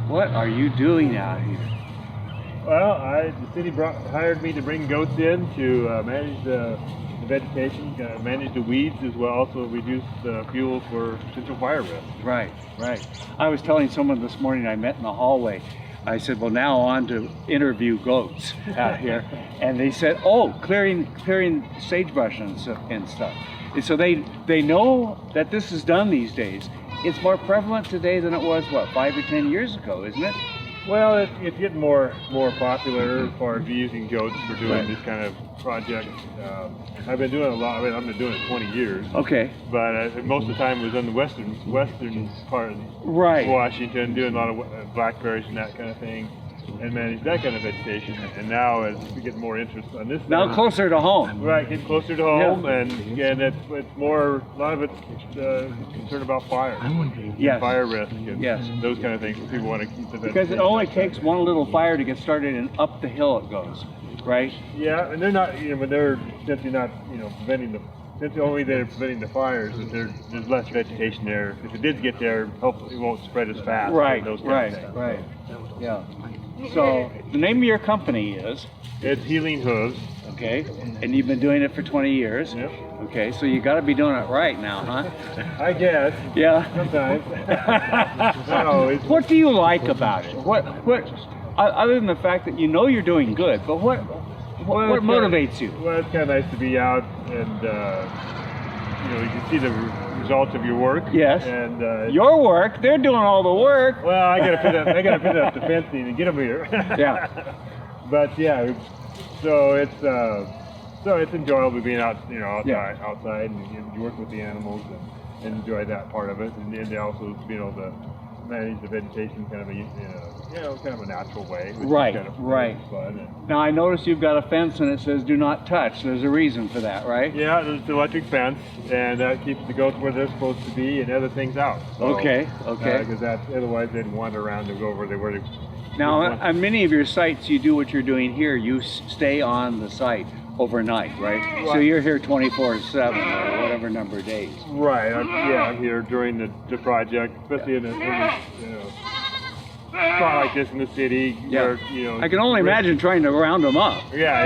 What are you doing out here? Well, the city hired me to bring goats in to manage the vegetation, manage the weeds, as well also reduce fuel for potential fire risk. Right. I was telling someone this morning I met in the hallway, I said, well, now on to interview goats out here. And they said, oh, clearing sagebrush and stuff. And so they know that this is done these days. It's more prevalent today than it was, what, 5 or 10 years ago, isn't it? Well, it's getting more popular as far as using goats for doing this kind of project. I've been doing a lot. I've been doing it 20 years. Okay. But most of the time it was in the western part of Washington, doing a lot of blackberries and that kind of thing, and manage that kind of vegetation. And now, as we get more interest on this, now closer to home. Right, get closer to home, and it's more. A lot of it's concerned about fire, fire risk, and those kind of things. People want to keep the vegetation. Because it only takes one little fire to get started, and up the hill it goes, right? Yeah, and they're not, but they're simply not, preventing the. That's the only way they're preventing the fires, is there's less vegetation there. If it did get there, hopefully it won't spread as fast. Right. Yeah. So the name of your company is? It's Healing Hooves. Okay. And you've been doing it for 20 years? Yep. Okay, so you got to be doing it right now, huh? I guess. Yeah. Sometimes. No, what do you like about it? What other than the fact that you know you're doing good, but what motivates you? Well, it's kind of nice to be out and you can see the results of your work. Yes. And your work? They're doing all the work. Well, I gotta put up the fencing and get them here. Yeah. But yeah, so it's enjoyable being out, outside, and you work with the animals and enjoy that part of it, and then also being able to manage the vegetation kind of a natural way. Right. Fun. Now I noticed you've got a fence and it says "Do not touch." There's a reason for that, right? Yeah, there's the electric fence, and that keeps the goats where they're supposed to be and other things out. So, okay. Because otherwise they'd wander around and go over where they. Now, on many of your sites, you do what you're doing here. You stay on the site overnight, right? So you're here 24/7 or whatever number of days. Right. I'm here during the project, especially in a spot like this in the city. Yeah. Where, I can only imagine trying to round them up. Yeah.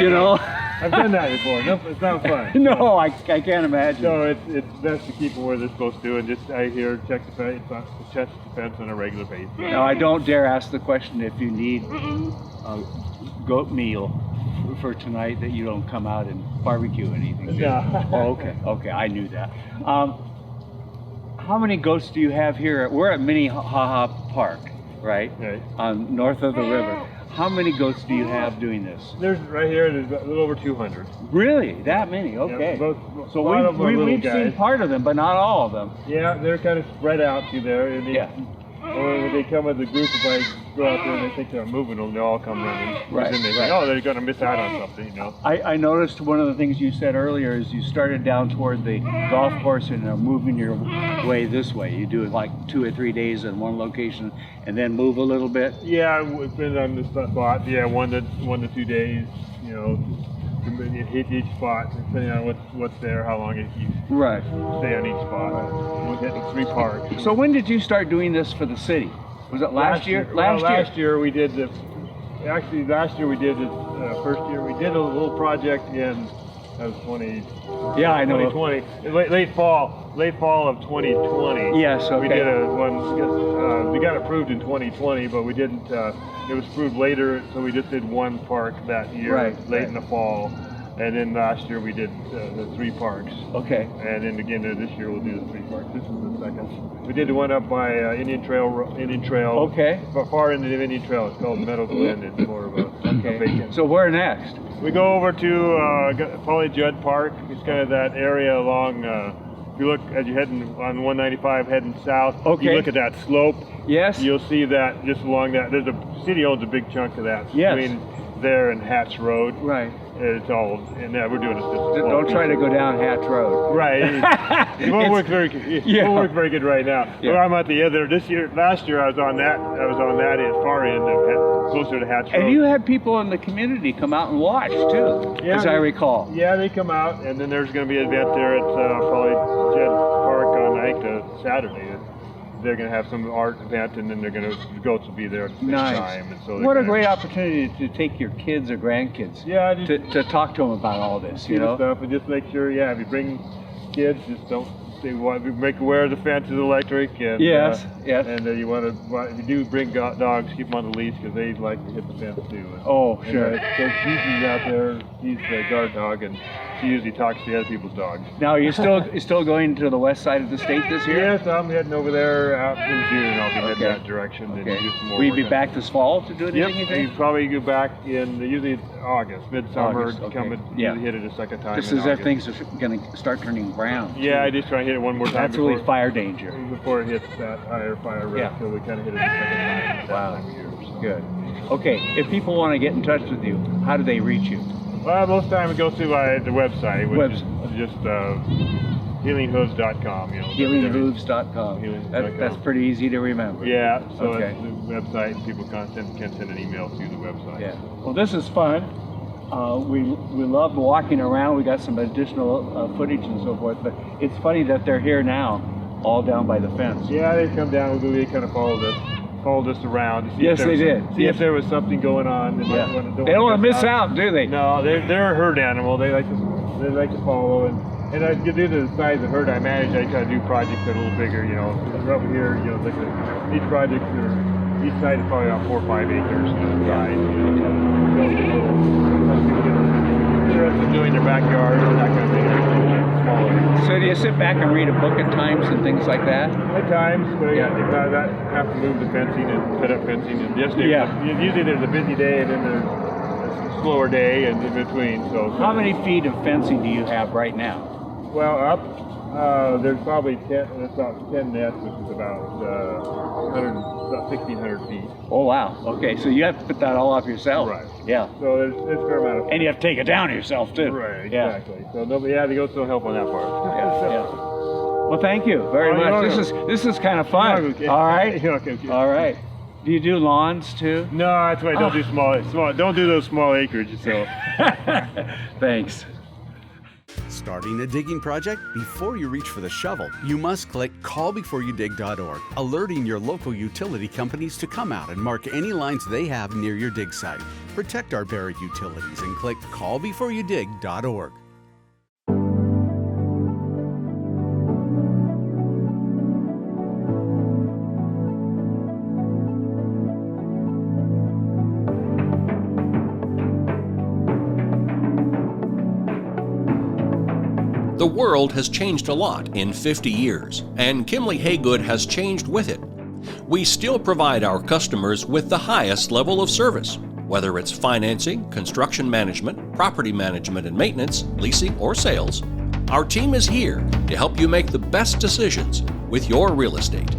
I've done that before. It's not fun. No, I can't imagine. So it's best to keep them where they're supposed to, and just check the fence on a regular basis. Now, I don't dare ask the question if you need goat meal for tonight, that you don't come out and barbecue anything. Yeah. Oh, okay, I knew that. How many goats do you have here? We're at Minnehaha Park, right? North of the river. How many goats do you have doing this? There's a little over 200. Really? That many? Okay. Yeah, so we've seen part of them, but not all of them. Yeah, they're kind of spread out through there. And or when they come as a group, if I go out there and they think they're moving them, they all come running. Right. Then they think, oh, they're going to miss out on something, I noticed one of the things you said earlier is you started down toward the golf course and are moving your way this way. You do it like 2 or 3 days in one location and then move a little bit. Yeah, we've been on this spot. Yeah, 1 to 2 days. You hit each spot depending on what's there, how long you stay on each spot. We're hitting 3 parks. So when did you start doing this for the city? Was it last year? Last year we did this. Actually, last year we did it. First year we did a little project in 20. Yeah, I know. 2020, late fall of 2020. Yes, okay. We did one. We got approved in 2020, but we didn't. It was approved later, so we just did 1 park that year, late in the fall. And then last year we did the 3 parks. Okay. And then again this year we'll do the 3 parks. This is the second. We did the one up by Indian Trail. Okay. Far into the Indian Trail. It's called Meadow Glen. It's more of a vacant. So where next? We go over to Polly Judd Park. It's kind of that area along. If you look as you're heading on 195 heading south, you look at that slope. Yes. You'll see that just along that. The city owns a big chunk of that. Yes. Between there and Hatch Road. Right. It's all, and we're doing this. Don't try to go down Hatch Road. Right. It won't work very good right now. Yeah. Well, I'm at the other. Last year I was on that far end of closer to Hatch Road. And you had people in the community come out and watch too, as I recall. Yeah, they come out, and then there's going to be an event there at Polly Judd Park on Saturday. they're going to have some art event, and then the goats will be there at the same Nice. time. And so What a great opportunity to take your kids or grandkids. Yeah, just To talk to them about all this, see you the know. stuff, and just make sure, yeah, if you bring kids, just don't. They want to make aware the fence is electric, and Yes, yes. and you want to. If you do bring dogs, keep them on the leash because they like to hit the fence too. Oh, And, sure. so Gigi's out there. He's the guard dog, and she usually talks to the other people's dogs. Now, you're still going to the west side of the state this year? Yes, I'm heading over there out in June. I'll be heading Okay. that direction and Okay. do some more. Will you work be on- back this fall to do anything? Yep, you we think? probably go back in usually August, midsummer. August, okay. Come and Yeah. hit it a second time. Just in as if August. things are going to start turning brown. Yeah, I just try to hit it one more time. That's really fire danger. Before it hits that higher fire rate, Yeah. so we kind of hit it a second time. That Wow. time of year, so. Good. Okay, if people want to get in touch with you, how do they reach you? Well, most of the time it goes through the website, which is Webs- just healinghooves.com. Healinghooves.com. Healinghooves.com. That's pretty easy to remember. Yeah, so Okay. it's the website. People can send an email through the website. Yeah. Well, this is fun. We love walking around. We got some additional footage and so forth, but it's funny that they're here now, all down by the fence. Yeah, they come down. They kind of followed us around. To see Yes, if there they was, did. See if there was something going on. Yeah. They don't want to miss out, do they? No, they're a herd animal. They like to follow, and I due to the size of the herd I manage, I try to do projects that are a little bigger. You know, over here, you know, these projects are each side is probably about 4 or 5 acres size. Interested doing their backyard and that kind of thing. Smaller. So do you sit back and read a book at times and things like that? At times, but I have to move the fencing and put up fencing, and usually there's a busy day and then there's a slower day and in between. So How many feet of fencing do you have right now? well, up there's probably 10 nets, which is about 1,600 feet. Oh wow. Okay, so you have to put that all up yourself. Right. Yeah. So there's a fair amount of. And you have to take it down yourself too. Right. Yeah. Exactly. So the goats don't help on that part. Yeah. Yeah. Well, thank you very Oh, you're much. This is kind of fun. Okay. All right. Okay. All right. Do you do lawns too? No, that's why I don't do small. Don't do those small acreage. So. Thanks. Starting a digging project? Before you reach for the shovel, you must click callbeforeyoudig.org, alerting your local utility companies to come out and mark any lines they have near your dig site. Protect our buried utilities and click callbeforeyoudig.org. The world has changed a lot in 50 years, and Kimley Haygood has changed with it. We still provide our customers with the highest level of service, whether it's financing, construction management, property management and maintenance, leasing, or sales. Our team is here to help you make the best decisions with your real estate.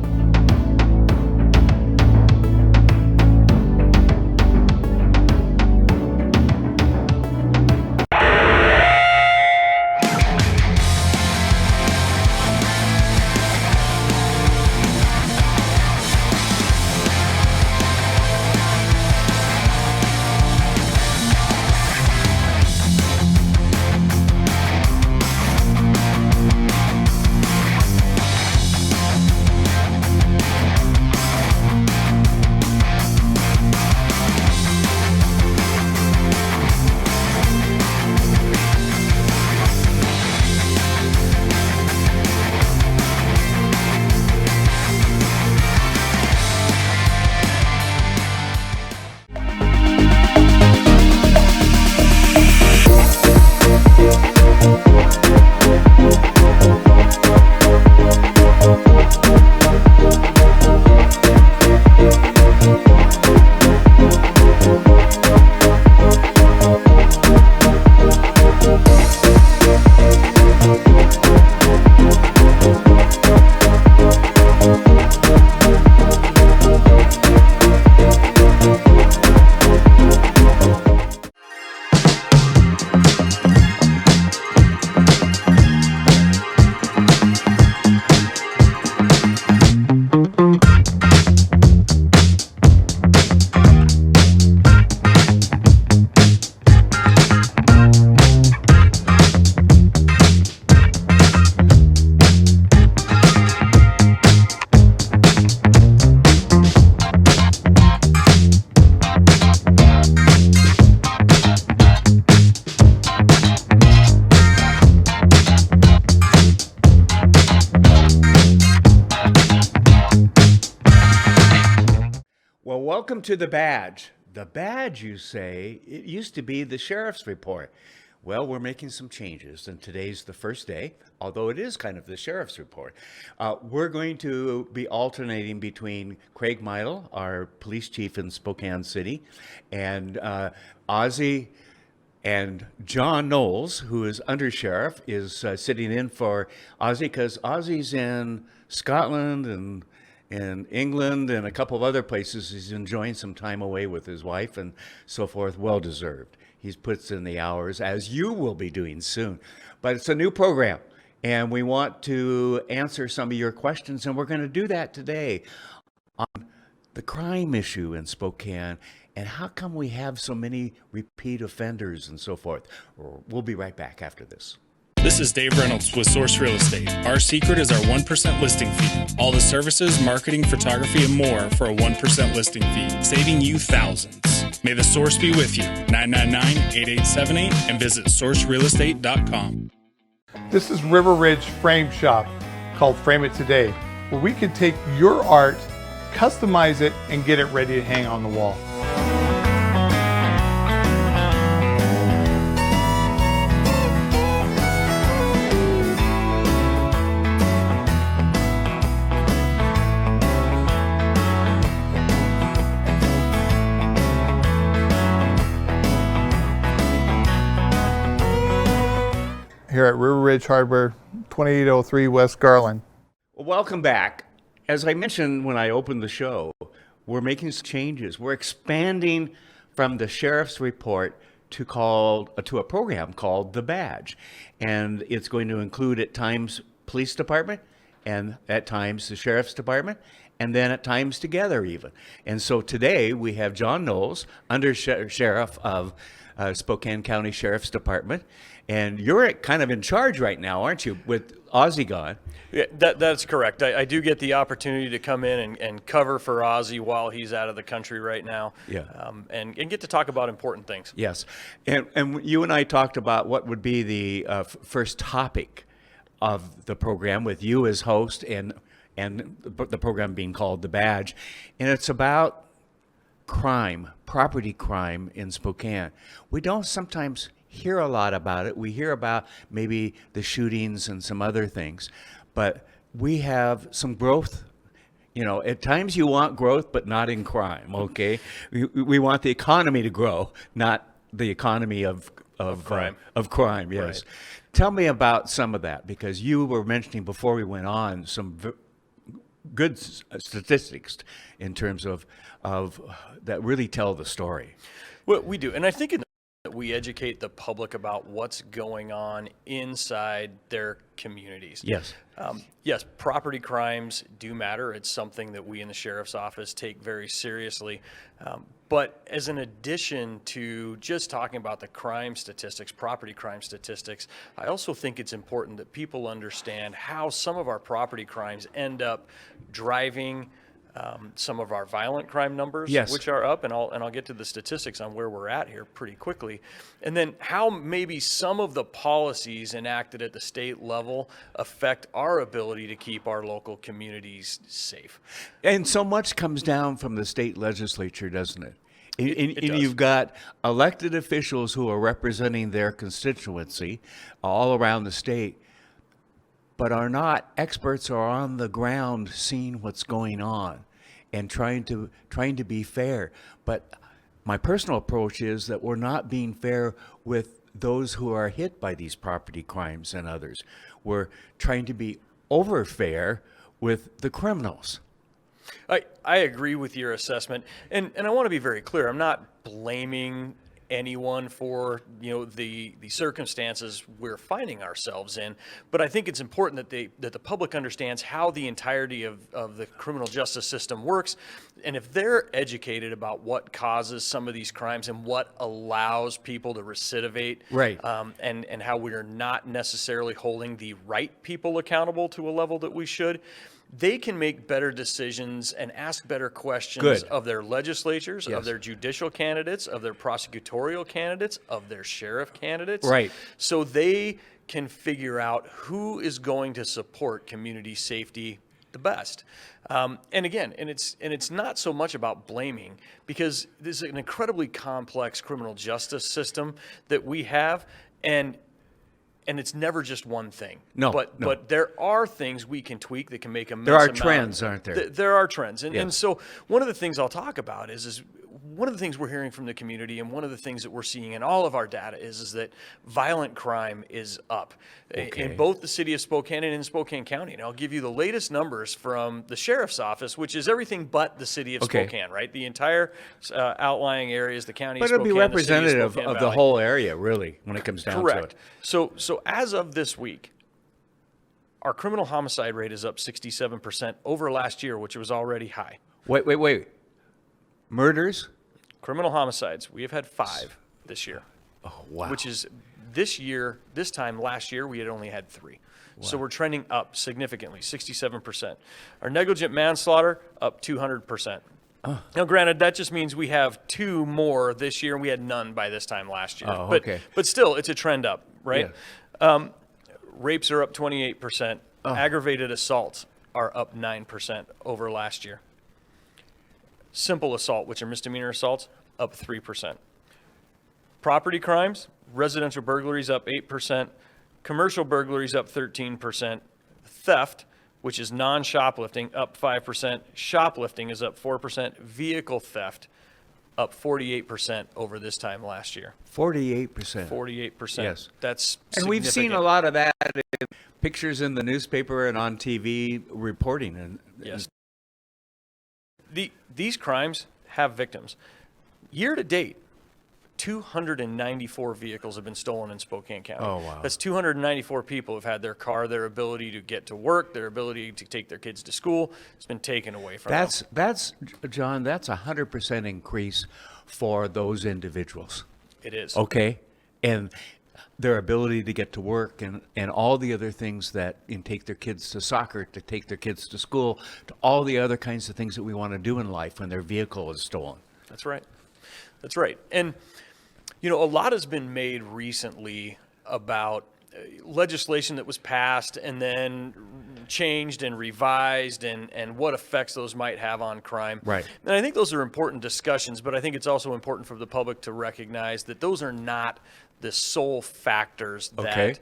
welcome to the badge. The badge, you say, it used to be the sheriff's report. Well, we're making some changes, and today's the first day, although it is kind of the sheriff's report. We're going to be alternating between Craig Meidel, our police chief in Spokane City, and Ozzy and John Knowles, who is undersheriff, is sitting in for Ozzy because Ozzy's in Scotland and in England and a couple of other places. He's enjoying some time away with his wife and so forth. Well deserved. He puts in the hours, as you will be doing soon. But it's a new program, and we want to answer some of your questions, and we're going to do that today on the crime issue in Spokane and how come we have so many repeat offenders and so forth. We'll be right back after this. This is Dave Reynolds with Source Real Estate. Our secret is our 1% listing fee. All the services, marketing, photography, and more for a 1% listing fee, saving you thousands. May the source be with you. 999-8878 and visit sourcerealestate.com. This is River Ridge Frame Shop, called Frame It Today, where we can take your art, customize it, and get it ready to hang on the wall. Here at River Ridge Hardware, 2803 West Garland. Well, welcome back. As I mentioned when I opened the show, we're making some changes. We're expanding from the sheriff's report to a program called The Badge. And it's going to include at times police department and at times the sheriff's department and then at times together even. And so today we have John Knowles, under sheriff of Spokane County Sheriff's Department. And you're kind of in charge right now, aren't you, with Ozzy gone? Yeah, that's correct. I do get the opportunity to come in and cover for Ozzy while he's out of the country right now. Yeah. And get to talk about important things. Yes. And you and I talked about what would be the first topic of the program with you as host and the program being called The Badge. And it's about crime, property crime in Spokane. We don't sometimes hear a lot about it. We hear about maybe the shootings and some other things, but we have some growth. You know, at times you want growth, but not in crime, okay? We want the economy to grow, not the economy of crime. Of crime, yes. Right. Tell me about some of that, because you were mentioning before we went on some good statistics in terms of that really tell the story. Well, we do, and I think we educate the public about what's going on inside their communities. Yes. Yes, property crimes do matter. It's something that we in the sheriff's office take very seriously. But as an addition to just talking about the crime statistics, property crime statistics, I also think it's important that people understand how some of our property crimes end up driving some of our violent crime numbers, yes, which are up, and I'll get to the statistics on where we're at here pretty quickly, and then how maybe some of the policies enacted at the state level affect our ability to keep our local communities safe. And so much comes down from the state legislature, doesn't it? It does. You've got elected officials who are representing their constituency all around the state, but are not experts or on the ground seeing what's going on and trying to be fair. But my personal approach is that we're not being fair with those who are hit by these property crimes and others. We're trying to be over fair with the criminals. I agree with your assessment, and I want to be very clear. I'm not blaming anyone for the circumstances we're finding ourselves in, but I think it's important that the public understands how the entirety of the criminal justice system works, and if they're educated about what causes some of these crimes and what allows people to recidivate, right, and how we're not necessarily holding the right people accountable to a level that we should, they can make better decisions and ask better questions of their legislatures, yes, of their judicial candidates, of their prosecutorial candidates, of their sheriff candidates. Right. So they can figure out who is going to support community safety the best. And again, and it's not so much about blaming, because this is an incredibly complex criminal justice system that we have, and it's never just one thing. No, but there are things we can tweak that can make a There are amount. trends, aren't there? There are trends, and Yes. so one of the things I'll talk about is one of the things we're hearing from the community, and one of the things that we're seeing in all of our data is that violent crime is up in both the city of Spokane and in Spokane County. And I'll give you the latest numbers from the sheriff's office, which is everything but the city of Spokane, right? The entire outlying areas, the county of But it'll Spokane, be the city representative Spokane of the Valley. whole area, really, when it comes down Correct. to it. So as of this week, our criminal homicide rate is up 67% over last year, which was already high. Wait. Murders? Criminal homicides, we have had 5 this year. Oh, wow. Which is this time last year, we had only had 3. So we're trending up significantly, 67%. Our negligent manslaughter, up 200%. Now, granted, that just means we have 2 more this year, and we had none by this time last year. Oh, okay. But still, it's a trend up, right? Rapes are up 28%. Aggravated assaults are up 9% over last year. Simple assault, which are misdemeanor assaults, up 3%. Property crimes, residential burglaries up 8%, commercial burglaries up 13%, theft, which is non-shoplifting, up 5%, shoplifting is up 4%, vehicle theft up 48% over this time last year. 48%. 48%. Yes. That's And we've seen a significant. lot of that in pictures in the newspaper and on TV reporting. And Yes. These crimes have victims. Year to date, 294 vehicles have been stolen in Spokane County. Oh, wow. That's 294 people who've had their car, their ability to get to work, their ability to take their kids to school. It's been taken away from them. That's John, that's 100% increase for those individuals. It is. Okay? And their ability to get to work and all the other things that, and take their kids to soccer, to take their kids to school, to all the other kinds of things that we want to do in life when their vehicle is stolen. That's right. That's right. And, you know, a lot has been made recently about legislation that was passed and then changed and revised and what effects those might have on crime. Right. And I think those are important discussions, but I think it's also important for the public to recognize that those are not the sole factors that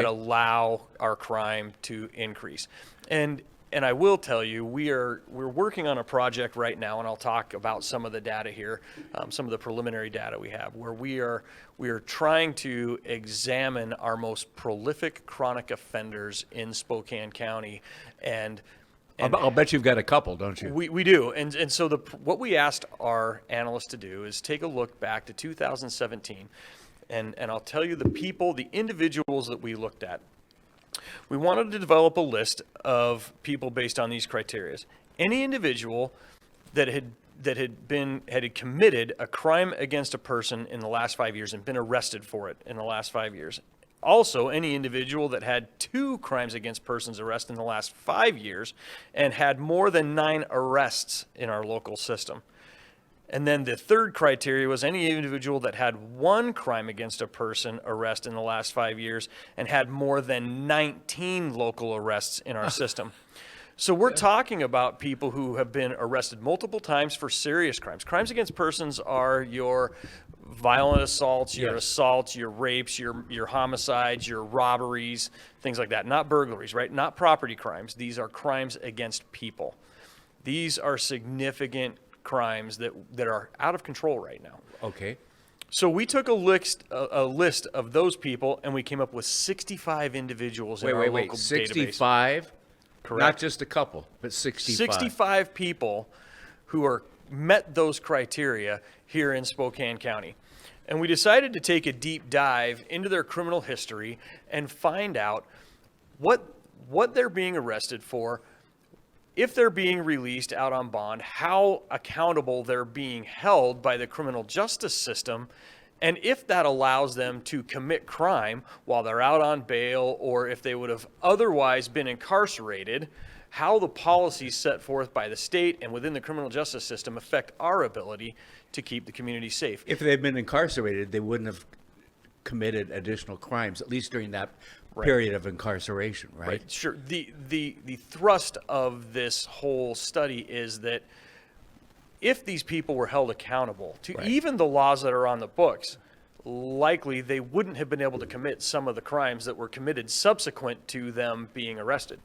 allow our crime to increase. And I will tell you, we're working on a project right now, and I'll talk about some of the data here, some of the preliminary data we have, where we are trying to examine our most prolific chronic offenders in Spokane County, and I'll bet you've got a couple, don't you? we do. And so what we asked our analysts to do is take a look back to 2017, and I'll tell you the individuals that we looked at. We wanted to develop a list of people based on these criteria. Any individual that had committed a crime against a person in the last 5 years and been arrested for it in the last 5 years. Also, any individual that had 2 crimes against persons arrested in the last 5 years and had more than 9 arrests in our local system. And then the third criteria was any individual that had 1 crime against a person arrest in the last 5 years and had more than 19 local arrests in our system. So we're talking about people who have been arrested multiple times for serious crimes. Crimes against persons are your violent assaults, your assaults, your rapes, your homicides, your robberies, things like that. Not burglaries, right? Not property crimes. These are crimes against people. These are significant crimes that are out of control right now. Okay. So we took a list of those people, and we came up with 65 individuals in our local 65? database. Correct. Not just a couple, but 65. 65 people who met those criteria here in Spokane County. And we decided to take a deep dive into their criminal history and find out what they're being arrested for, if they're being released out on bond, how accountable they're being held by the criminal justice system, and if that allows them to commit crime while they're out on bail, or if they would have otherwise been incarcerated, how the policies set forth by the state and within the criminal justice system affect our ability to keep the community safe. If they'd been incarcerated, they wouldn't have committed additional crimes, at least during that period of incarceration, right? Sure. The thrust of this whole study is that if these people were held accountable to even the laws that are on the books, likely they wouldn't have been able to commit some of the crimes that were committed subsequent to them being arrested.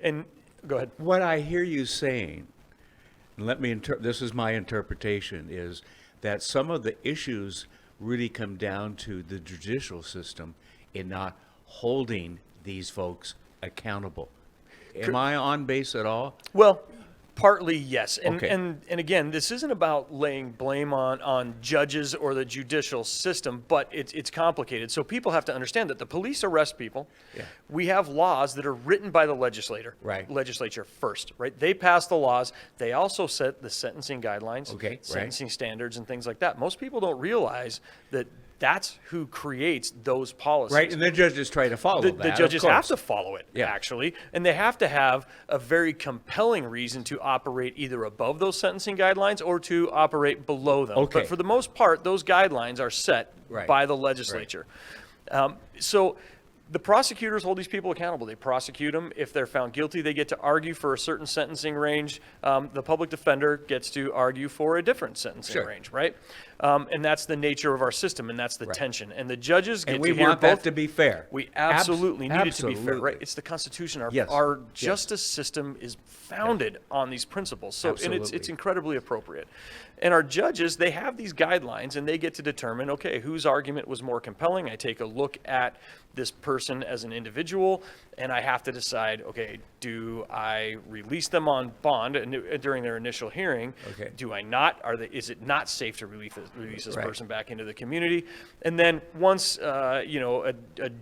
And go ahead. What I hear you saying, and this is my interpretation, is that some of the issues really come down to the judicial system in not holding these folks accountable. Am I on base at all? Well, partly, yes. And, Okay. and again, this isn't about laying blame on judges or the judicial system, but it's complicated. So people have to understand that the police arrest people. Yeah. We have laws that are written by the legislature first, right? They pass the laws. They also set the sentencing guidelines, sentencing standards, and things like that. Most people don't realize that that's who creates those policies. Right, and the judges try to follow that. The judges of have course. to follow it, Yeah. actually, and they have to have a very compelling reason to operate either above those sentencing guidelines or to operate below them. Okay. But for the most part, those guidelines are set by the legislature. So the prosecutors hold these people accountable. They prosecute them. If they're found guilty, they get to argue for a certain sentencing range. The public defender gets to argue for a different sentencing range, right? And that's the nature of our system, and that's the tension. And the judges get And we to hear want both. that to be fair. We absolutely need it to be fair, Absolutely. right? It's the Constitution. Our, Yes. our Yes. justice system is founded on these principles. So, and it's Absolutely. incredibly appropriate. And our judges, they have these guidelines, and they get to determine, okay, whose argument was more compelling. I take a look at this person as an individual, and I have to decide, okay, do I release them on bond during their initial hearing? Okay. Do I not? Is it not safe to release this Right. person back into the community? And then once a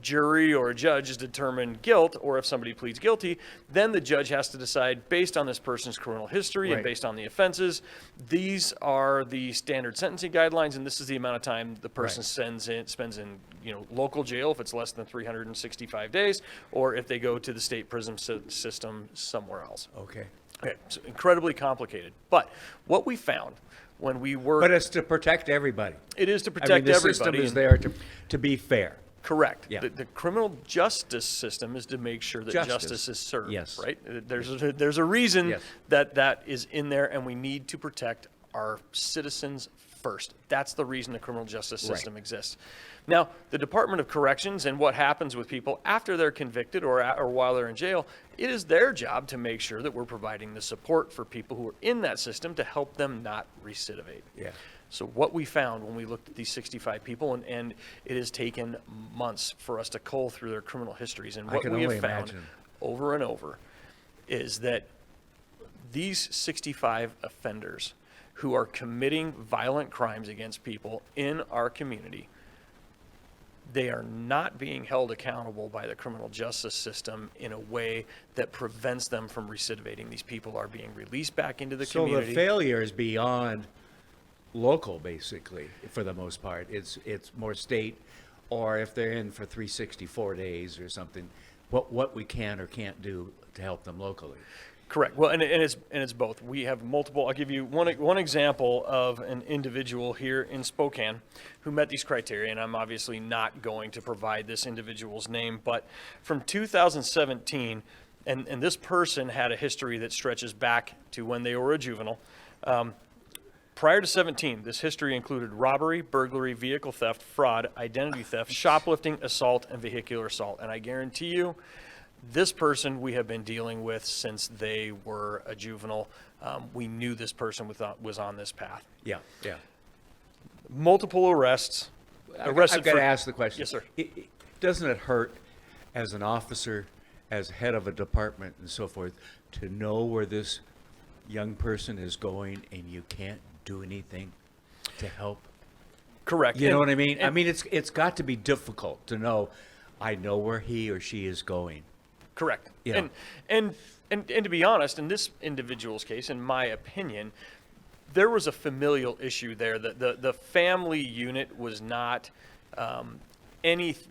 jury or a judge has determined guilt, or if somebody pleads guilty, then the judge has to decide, based on this person's criminal history and Right. based on the offenses, these are the standard sentencing guidelines, and this is the amount of time the person spends in local jail if it's less than 365 days, or if they go to the state prison system somewhere else. Okay. Okay, so incredibly complicated. But what we found when we worked, But it's to protect everybody. it is to I mean, protect the everybody. system is and- there to be fair. Correct. Yeah. The criminal justice system is to make sure that Justice. justice is served. Yes. Right. There's a reason Yes. that is in there, and we need to protect our citizens first. That's the reason the criminal justice system exists. Now, the Department of Corrections and what happens with people after they're convicted or while they're in jail, it is their job to make sure that we're providing the support for people who are in that system to help them not recidivate. Yeah. So what we found when we looked at these 65 people, and it has taken months for us to cull through their criminal histories, and I what can we have only found imagine. over and over is that these 65 offenders who are committing violent crimes against people in our community, they are not being held accountable by the criminal justice system in a way that prevents them from recidivating. These people are being released back into the So community. the failure is beyond local, basically, for the most part. It's more state, or if they're in for 364 days or something, what we can or can't do to help them locally. Correct. Well, and it's both. We have multiple. I'll give you one example of an individual here in Spokane who met these criteria, and I'm obviously not going to provide this individual's name, but from 2017, and this person had a history that stretches back to when they were a juvenile. Prior to 17, this history included robbery, burglary, vehicle theft, fraud, identity theft, shoplifting, assault, and vehicular assault. And I guarantee you, this person we have been dealing with since they were a juvenile. We knew this person was on this path. Yeah, yeah. Multiple arrests. I've got for- to ask the question. Yes, sir. Doesn't it hurt as an officer, as head of a department and so forth, to know where this young person is going and you can't do anything to help? Correct. You know what I mean? and- It's got to be difficult to know, I know where he or she is going. Correct. Yeah. And to be honest, in this individual's case, in my opinion, there was a familial issue there. The family unit was not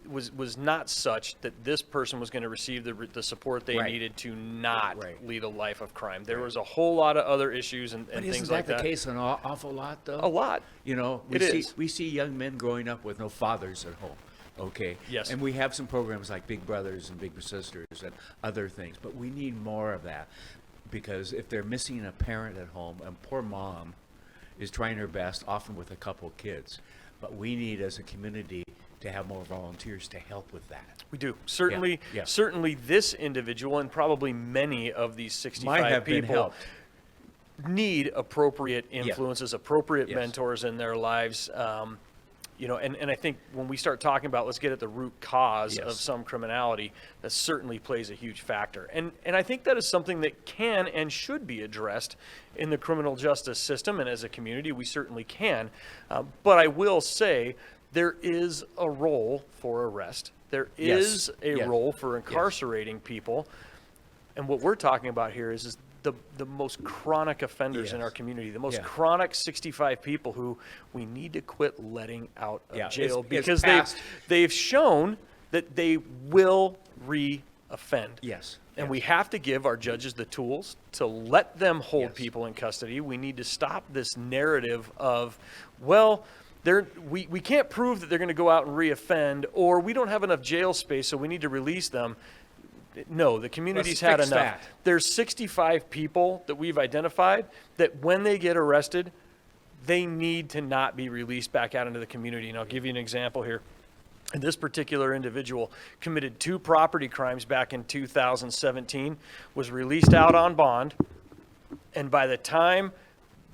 was not such that this person was going to receive the support they Right. needed to not Right. lead a life of crime. There was a whole lot of other issues and But things isn't like that that. the case an awful lot, though? A lot. You know, we see young men growing up with no fathers at home. Okay. Yes. And we have some programs like Big Brothers and Big Sisters and other things, but we need more of that, because if they're missing a parent at home, and poor mom is trying her best, often with a couple kids, but we need as a community to have more volunteers to help with that. We do. Certainly, Yeah. certainly this individual and probably many of these 65 Might have been people helped. need appropriate influences, appropriate Yes. mentors in their lives. You know, and I think when we start talking about let's get at the root cause of Yes. some criminality, that certainly plays a huge factor. And I think that is something that can and should be addressed in the criminal justice system, and as a community, we certainly can. But I will say there is a role for arrest. There is a Yes. role for incarcerating people. And what we're talking about here is the most chronic offenders in Yes. our community, the most Yeah. chronic 65 people who we need to quit letting out of Yeah, jail it's because past. they've shown that they will re-offend. Yes. And yes. we have to give our judges the tools to let them hold Yes. people in custody. We need to stop this narrative of, well, we can't prove that they're going to go out and re-offend, or we don't have enough jail space, so we need to release them. No, the community's had fix enough. that. There's 65 people that we've identified that when they get arrested, they need to not be released back out into the community. And I'll give you an example here. And this particular individual committed 2 property crimes back in 2017, was released out on bond, and by the time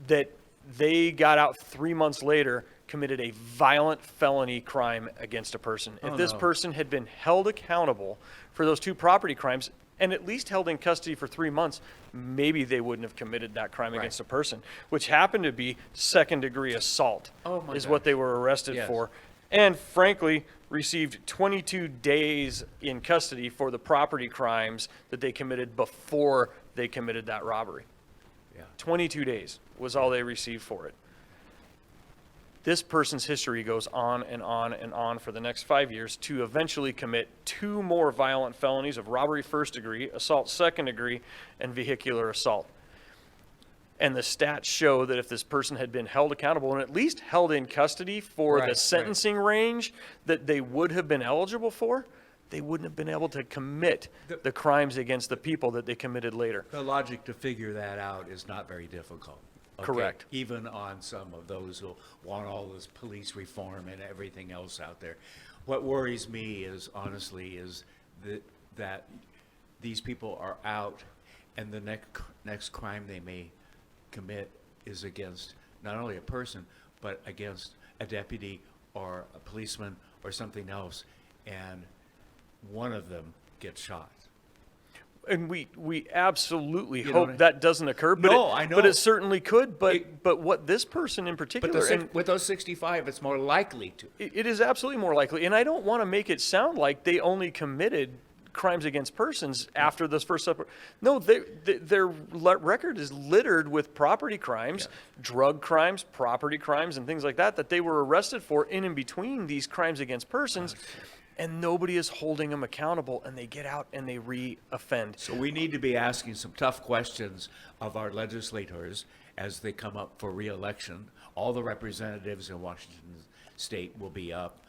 that they got out 3 months later, committed a violent felony crime against a person. If this person had been held accountable for those 2 property crimes and at least held in custody for 3 months, maybe they wouldn't have committed that crime against a person, which happened to be second-degree assault is what they were arrested Yes. for. And frankly, received 22 days in custody for the property crimes that they committed before they committed that robbery. Yeah. 22 days was all they received for it. This person's history goes on and on and on for the next 5 years to eventually commit 2 more violent felonies of robbery first degree, assault second degree, and vehicular assault. And the stats show that if this person had been held accountable and at least held in custody for Right, the right. sentencing range that they would have been eligible for, they wouldn't have been able to commit the crimes against the people that they committed later. The logic to figure that out is not very difficult. Okay? Correct. Even on some of those who want all this police reform and everything else out there. What worries me is, honestly, is that these people are out, and the next crime they may commit is against not only a person, but against a deputy or a policeman or something else, and one of them gets shot. And we absolutely know hope what I mean? that doesn't occur. But No, I know. But it certainly could. But what this person in particular, But with those 65, it's more likely to. it is absolutely more likely. And I don't want to make it sound like they only committed crimes against persons after this first No, their record is littered with property crimes, drug crimes, property crimes, and things like that they were arrested for in between these crimes against persons. And nobody is holding them accountable, and they get out and they re-offend. So we need to be asking some tough questions of our legislators as they come up for re-election. All the representatives in Washington State will be up.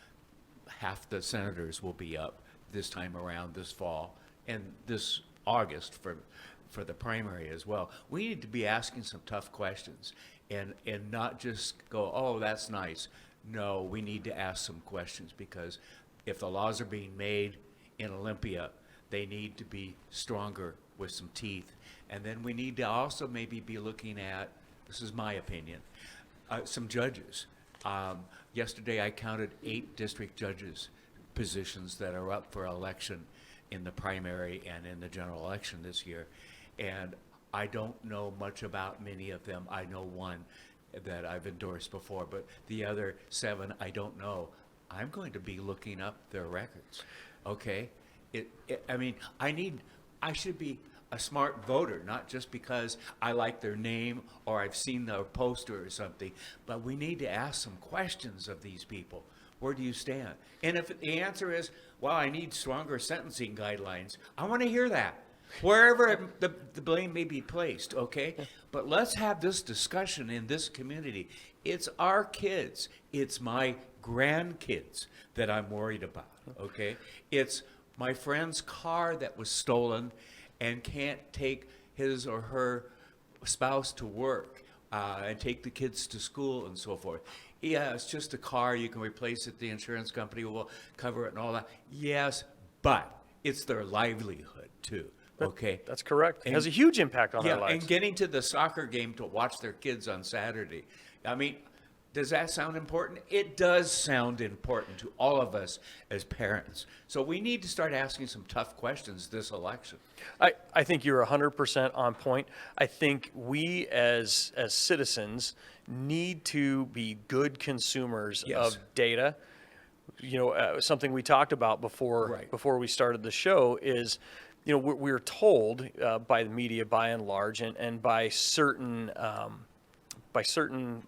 Half the senators will be up this time around, this fall, and this August for the primary as well. We need to be asking some tough questions and not just go, oh, that's nice. No, we need to ask some questions, because if the laws are being made in Olympia, they need to be stronger with some teeth. And then we need to also maybe be looking at, this is my opinion, some judges. Yesterday I counted 8 district judges positions that are up for election in the primary and in the general election this year. And I don't know much about many of them. I know one that I've endorsed before, but the other 7 I don't know. I'm going to be looking up their records, okay? I should be a smart voter, not just because I like their name or I've seen their poster or something, but we need to ask some questions of these people. where do you stand? And if the answer is, well, I need stronger sentencing guidelines, I want to hear that. Wherever the blame may be placed, okay? But let's have this discussion in this community. It's our kids. It's my grandkids that I'm worried about, okay? It's my friend's car that was stolen and can't take his or her spouse to work and take the kids to school and so forth. Yeah, it's just a car. You can replace it. The insurance company will cover it and all that. Yes, but it's their livelihood too. Okay, That's correct. It has a huge impact on their lives. And getting to the soccer game to watch their kids on Saturday. I mean, does that sound important? It does sound important to all of us as parents. So we need to start asking some tough questions this election. I think you're 100% on point. I think we as citizens need to be good consumers Yes. of data. Something we talked about before we started the show is, we're told by the media by and large, and by certain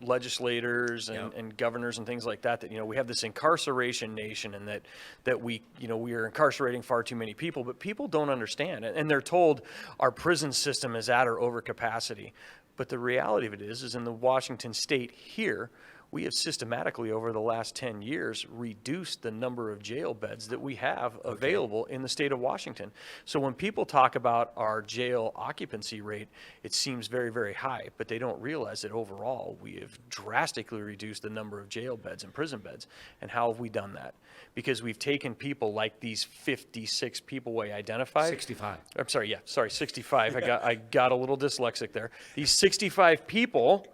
legislators and governors and things like that, we have this incarceration nation, and that we are incarcerating far too many people, but people don't understand. And they're told our prison system is at or over capacity. But the reality of it is in the Washington state here, we have systematically over the last 10 years reduced the number of jail beds that we have available in the state of Washington. So when people talk about our jail occupancy rate, it seems very, very high, but they don't realize that overall we have drastically reduced the number of jail beds and prison beds. And how have we done that? Because we've taken people like these 56 people we identified. 65. I'm sorry, 65. I got a little dyslexic there. These 65 people,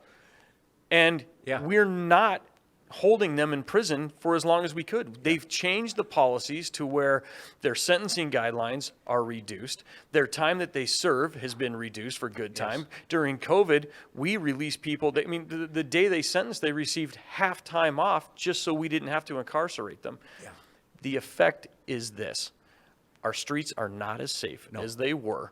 and we're not holding them in prison for as long as we could. They've changed the policies to where their sentencing guidelines are reduced. Their time that they serve has been reduced for good time. During COVID, we released people. The day they sentenced, they received half time off just so we didn't have to incarcerate them. Yeah. The effect is this. Our streets are not as safe as they were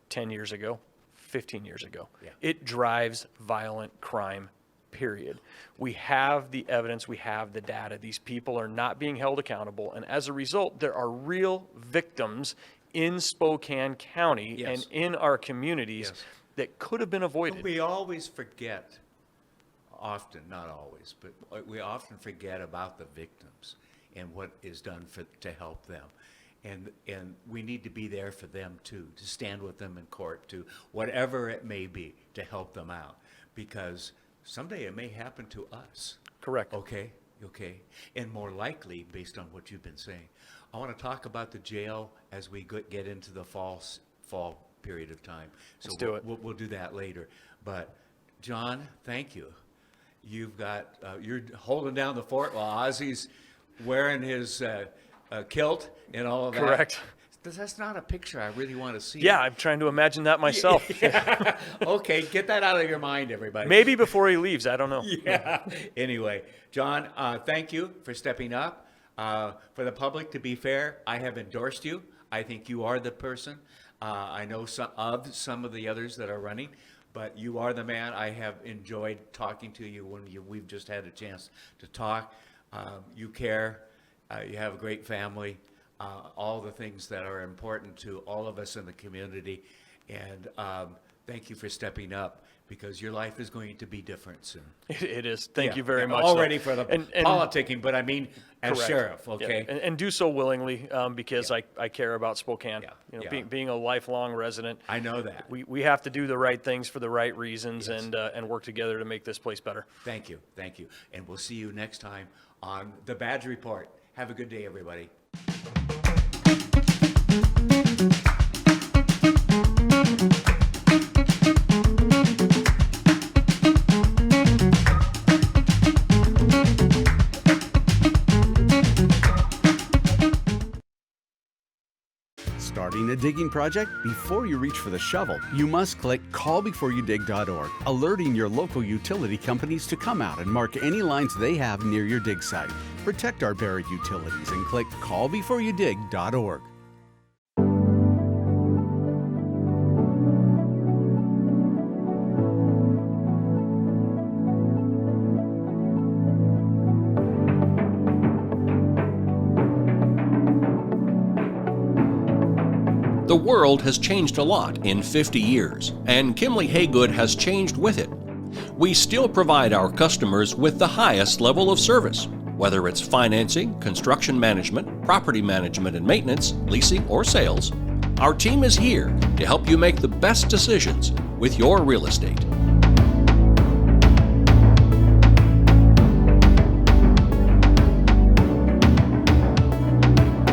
10 years ago, 15 years ago. Yeah. It drives violent crime, period. We have the evidence, we have the data. These people are not being held accountable, and as a result, there are real victims in Spokane County and in our communities that could have been avoided. But we always forget, often, not always, but we often forget about the victims and what is done to help them. And we need to be there for them too, to stand with them in court, to whatever it may be, to help them out. Because someday it may happen to us. Correct. Okay. And more likely, based on what you've been saying. I want to talk about the jail as we get into the fall period of time. So Let's do it. We'll do that later. But John, thank you. You've got, you're holding down the fort while Ozzy's wearing his kilt and all of that. Correct. That's not a picture I really want to see. Yeah, I'm trying to imagine that myself. Okay, get that out of your mind, everybody. Maybe before he leaves, I don't know. Yeah. Anyway, John, thank you for stepping up. For the public, to be fair, I have endorsed you. I think you are the person. I know some of the others that are running, but you are the man. I have enjoyed talking to you when we've just had a chance to talk. You care. You have a great family. All the things that are important to all of us in the community. And thank you for stepping up, because your life is going to be different soon. It is. Thank you very much. Already for the politicking, but I mean as correct. sheriff, okay? Yeah. And do so willingly, because I care about Spokane. Being a lifelong resident. I know that. We have to do the right things for the right reasons, and work together to make this place better. Thank you. And we'll see you next time on The Badge Report. Have a good day, everybody. Starting a digging project? Before you reach for the shovel, you must click callbeforeyoudig.org, alerting your local utility companies to come out and mark any lines they have near your dig site. Protect our buried utilities and click callbeforeyoudig.org. The world has changed a lot in 50 years, and Kimley Haygood has changed with it. We still provide our customers with the highest level of service, whether it's financing, construction management, property management and maintenance, leasing, or sales. Our team is here to help you make the best decisions with your real estate.